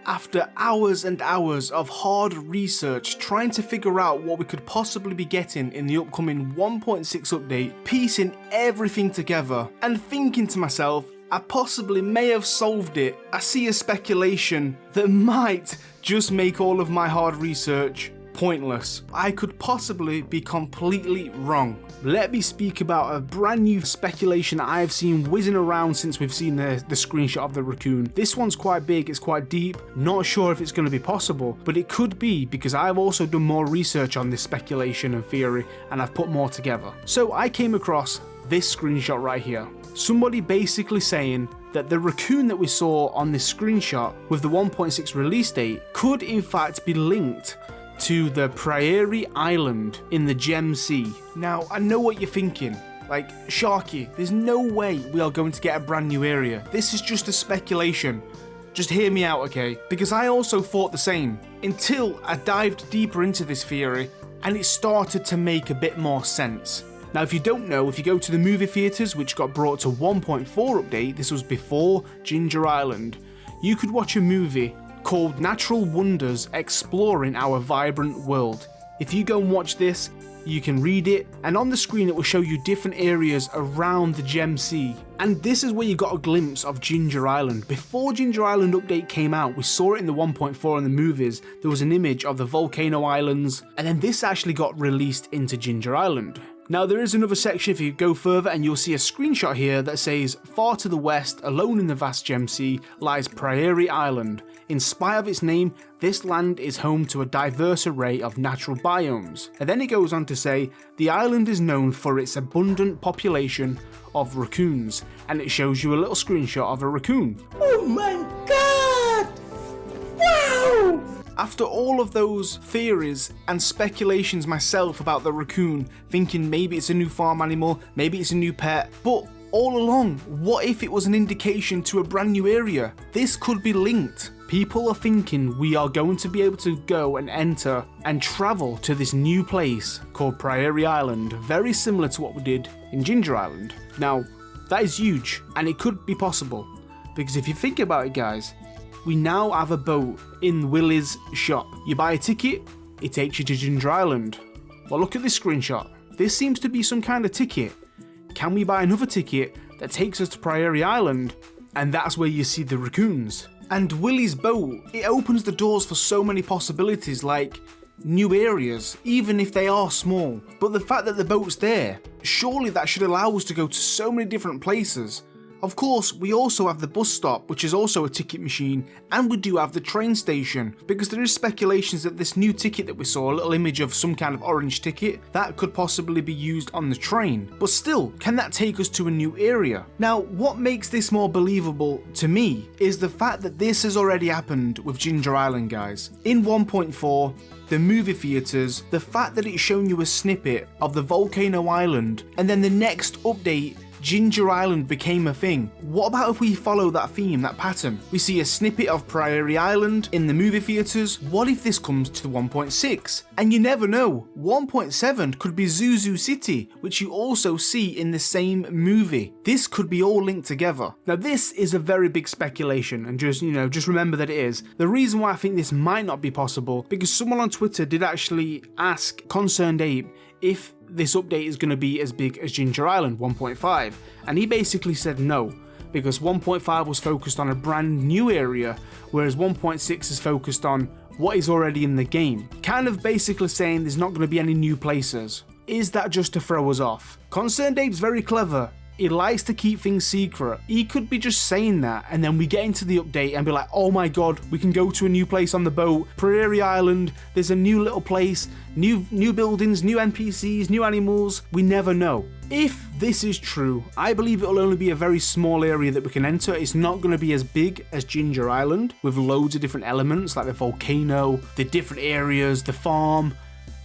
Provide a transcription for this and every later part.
After hours and hours of hard research trying to figure out what we could possibly be getting in the upcoming 1.6 update, piecing everything together and thinking to myself, I possibly may have solved it. I see a speculation that might just make all of my hard research pointless. I could possibly be completely wrong. Let me speak about a brand new speculation that I have seen whizzing around since we've seen the screenshot of the raccoon. This one's quite big, it's quite deep, not sure if it's going to be possible, but it could be because I've also done more research on this speculation and theory and I've put more together. So I came across this screenshot right here. Somebody basically saying that the raccoon that we saw on this screenshot with the 1.6 release date could in fact be linked to the Prairie Island in the Gem Sea. Now, I know what you're thinking, like, Sharky, there's no way we are going to get a brand new area. This is just a speculation. Just hear me out, okay? Because I also thought the same, until I dived deeper into this theory, and it started to make a bit more sense. Now, if you don't know, if you go to the movie theatres, which got brought to 1.4 update, this was before Ginger Island, you could watch a movie called Natural Wonders Exploring Our Vibrant World. If you go and watch this, you can read it, and on the screen it will show you different areas around the Gem Sea. And this is where you got a glimpse of Ginger Island. Before Ginger Island update came out, we saw it in the 1.4 in the movies, there was an image of the volcano islands, and then this actually got released into Ginger Island. Now there is another section if you go further and you'll see a screenshot here that says, far to the west, alone in the vast Gem Sea, lies Prairie Island. In spite of its name, this land is home to a diverse array of natural biomes. And then it goes on to say, the island is known for its abundant population of raccoons, and it shows you a little screenshot of a raccoon. Oh my god! Wow! After all of those theories and speculations myself about the raccoon, thinking maybe it's a new farm animal, maybe it's a new pet, but all along, what if it was an indication to a brand new area? This could be linked. People are thinking we are going to be able to go and enter and travel to this new place called Prairie Island, very similar to what we did in Ginger Island. Now, that is huge, and it could be possible, because if you think about it, guys, we now have a boat in Willie's shop. You buy a ticket, it takes you to Ginger Island. Well, look at this screenshot. This seems to be some kind of ticket. Can we buy another ticket that takes us to Prairie Island? And that's where you see the raccoons. And Willie's boat, it opens the doors for so many possibilities, like new areas, even if they are small. But the fact that the boat's there, surely that should allow us to go to so many different places. Of course, we also have the bus stop, which is also a ticket machine, and we do have the train station, because there is speculations that this new ticket that we saw, a little image of some kind of orange ticket, that could possibly be used on the train. But still, can that take us to a new area? Now, what makes this more believable to me is the fact that this has already happened with Ginger Island, guys. In 1.4, the movie theatres, the fact that it's shown you a snippet of the volcano island, and then the next update, Ginger Island became a thing. What about if we follow that theme, that pattern? We see a snippet of Prairie Island in the movie theatres. What if this comes to the 1.6? And you never know, 1.7 could be Zuzu City, which you also see in the same movie. This could be all linked together. Now this is a very big speculation, and just remember that it is. The reason why I think this might not be possible, because someone on Twitter did actually ask Concerned Ape if this update is going to be as big as Ginger Island 1.5, and he basically said no, because 1.5 was focused on a brand new area, whereas 1.6 is focused on what is already in the game, kind of basically saying there's not going to be any new places. Is that just to throw us off? Concerned Ape's very clever. He likes to keep things secret. He could be just saying that, and then we get into the update and be like, oh my god, we can go to a new place on the boat, Prairie Island, there's a new little place, new buildings, new NPCs, new animals. We never know. If this is true, I believe it will only be a very small area that we can enter. It's not going to be as big as Ginger Island, with loads of different elements like the volcano, the different areas, the farm.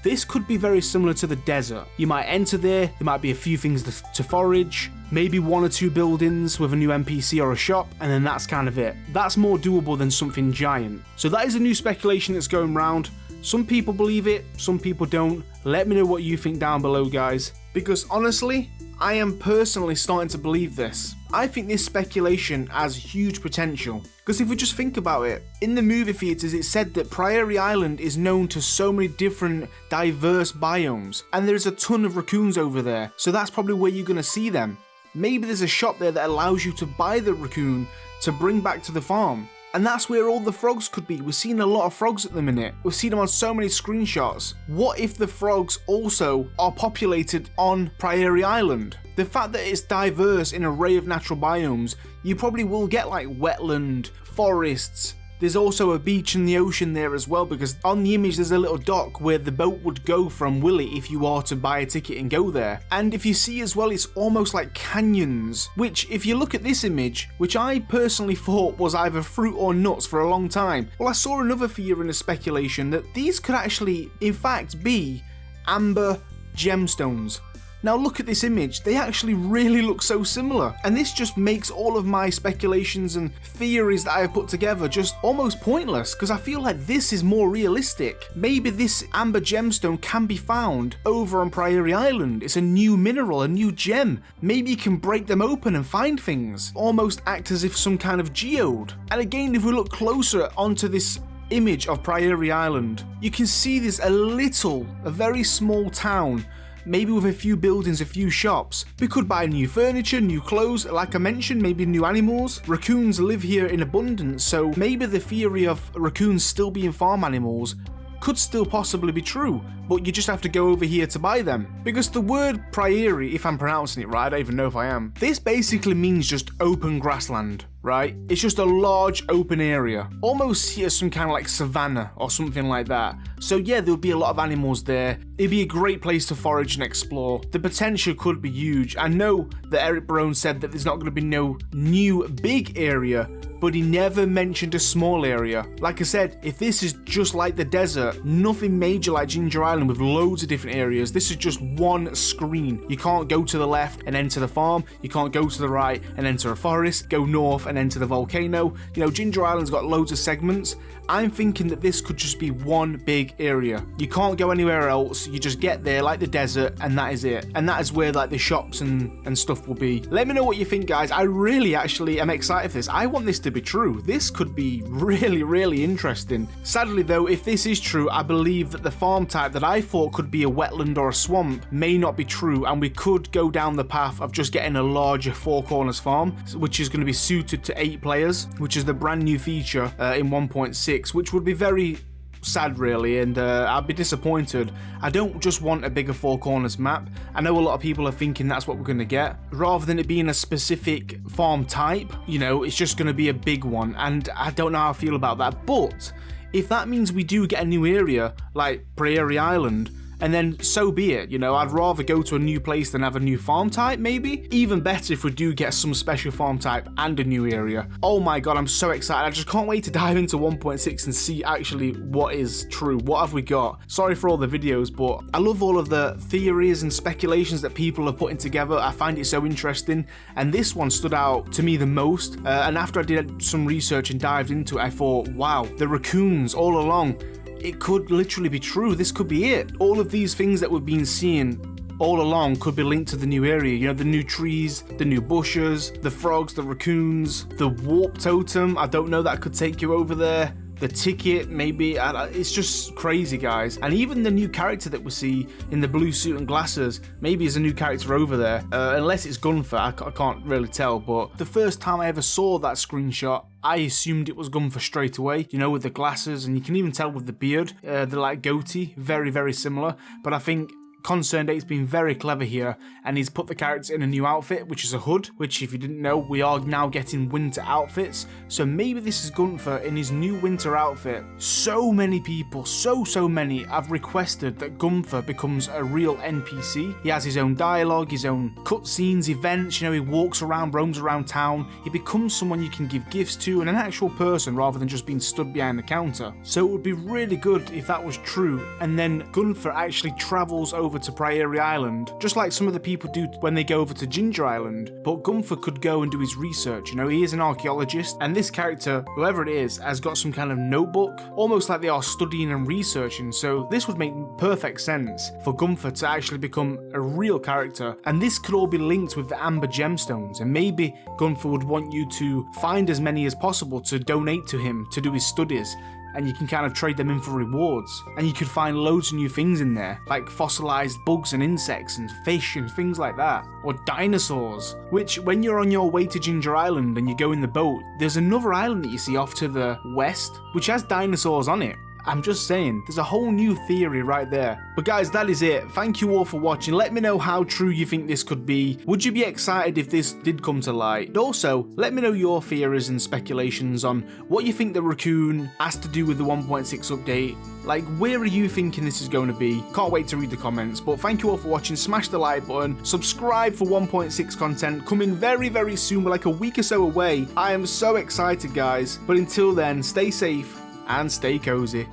This could be very similar to the desert. You might enter there might be a few things to forage, maybe one or two buildings with a new NPC or a shop, and then that's kind of it. That's more doable than something giant. So that is a new speculation that's going around. Some people believe it, some people don't. Let me know what you think down below, guys. Because honestly, I am personally starting to believe this. I think this speculation has huge potential. Because if we just think about it, in the movie theatres it said that Prairie Island is known to so many different diverse biomes, and there's a ton of raccoons over there, so that's probably where you're going to see them. Maybe there's a shop there that allows you to buy the raccoon to bring back to the farm. And that's where all the frogs could be. We're seeing a lot of frogs at the minute. We've seen them on so many screenshots. What if the frogs also are populated on Prairie Island? The fact that it's diverse in an array of natural biomes, you probably will get like wetland, forests. There's also a beach in the ocean there as well, because on the image there's a little dock where the boat would go from Willy if you are to buy a ticket and go there. And if you see as well, it's almost like canyons, which if you look at this image, which I personally thought was either fruit or nuts for a long time, well, I saw another theory and a speculation that these could actually in fact be amber gemstones. Now look at this image, they actually really look so similar, and this just makes all of my speculations and theories that I have put together just almost pointless, because I feel like this is more realistic. Maybe this amber gemstone can be found over on Prairie Island. It's a new mineral, a new gem. Maybe you can break them open and find things, almost act as if some kind of geode. And again, if we look closer onto this image of Prairie Island, you can see there's a very small town, maybe with a few buildings, a few shops. We could buy new furniture, new clothes, like I mentioned, maybe new animals. Raccoons live here in abundance, so maybe the theory of raccoons still being farm animals could still possibly be true, but you just have to go over here to buy them. Because the word prairie, if I'm pronouncing it right, I don't even know if I am, this basically means just open grassland, right? It's just a large open area, almost here some kind of like savanna or something like that. So yeah, there would be a lot of animals there. It'd be a great place to forage and explore. The potential could be huge. I know that Eric Barone said that there's not going to be no new big area, but he never mentioned a small area. Like I said, if this is just like the desert, nothing major like Ginger Island with loads of different areas, this is just one screen. You can't go to the left and enter the farm, you can't go to the right and enter a forest, go north and enter the volcano. You know, Ginger Island's got loads of segments. I'm thinking that this could just be one big area. You can't go anywhere else, you just get there like the desert and that is it. And that is where like the shops and stuff will be. Let me know what you think, guys. I really actually am excited for this. I want this to be true. This could be really interesting. Sadly though, if this is true, I believe that the farm type that I thought could be a wetland or a swamp may not be true, and we could go down the path of just getting a larger Four Corners farm, which is going to be suited to 8 players, which is the brand new feature in 1.6, which would be very sad really, and I'd be disappointed. I don't just want a bigger Four Corners map. I know a lot of people are thinking that's what we're going to get. Rather than it being a specific farm type, you know, it's just going to be a big one, and I don't know how I feel about that. But if that means we do get a new area like Prairie Island, and then so be it, you know, I'd rather go to a new place than have a new farm type maybe. Even better if we do get some special farm type and a new area. Oh my god, I'm so excited. I just can't wait to dive into 1.6 and see actually what is true. What have we got? Sorry for all the videos, but I love all of the theories and speculations that people are putting together. I find it so interesting, and this one stood out to me the most. And after I did some research and dived into it, I thought, wow, the raccoons all along, it could literally be true. This could be it. All of these things that we've been seeing all along could be linked to the new area. You know, the new trees, the new bushes, the frogs, the raccoons, the warp totem. I don't know, that could take you over there. The ticket, maybe. It's just crazy, guys. And even the new character that we see in the blue suit and glasses, maybe is a new character over there. Unless it's Gunther, I can't really tell. But the first time I ever saw that screenshot, I assumed it was Gunther straight away, you know, with the glasses, and you can even tell with the beard, the like goatee, very similar. But I think Concerned 8's been very clever here, and he's put the character in a new outfit, which is a hood, which if you didn't know, we are now getting winter outfits. So maybe this is Gunther in his new winter outfit. So many people, so many have requested that Gunther becomes a real NPC. He has his own dialogue, his own cutscenes, events, you know, he walks around, roams around town. He becomes someone you can give gifts to and an actual person rather than just being stood behind the counter. So it would be really good if that was true, and then Gunther actually travels over over to Prairie Island, just like some of the people do when they go over to Ginger Island, but Gunther could go and do his research. You know, he is an archaeologist, and this character, whoever it is, has got some kind of notebook, almost like they are studying and researching, so this would make perfect sense for Gunther to actually become a real character, and this could all be linked with the Amber Gemstones, and maybe Gunther would want you to find as many as possible to donate to him to do his studies, and you can kind of trade them in for rewards. And you could find loads of new things in there, like fossilized bugs and insects and fish and things like that. Or dinosaurs, which when you're on your way to Ginger Island and you go in the boat, there's another island that you see off to the west, which has dinosaurs on it. I'm just saying, there's a whole new theory right there. But guys, that is it. Thank you all for watching. Let me know how true you think this could be. Would you be excited if this did come to light? And also, let me know your theories and speculations on what you think the raccoon has to do with the 1.6 update. Like, where are you thinking this is going to be? Can't wait to read the comments. But thank you all for watching. Smash the like button. Subscribe for 1.6 content coming very, very soon. We're like a week or so away. I am so excited, guys. But until then, stay safe and stay cozy.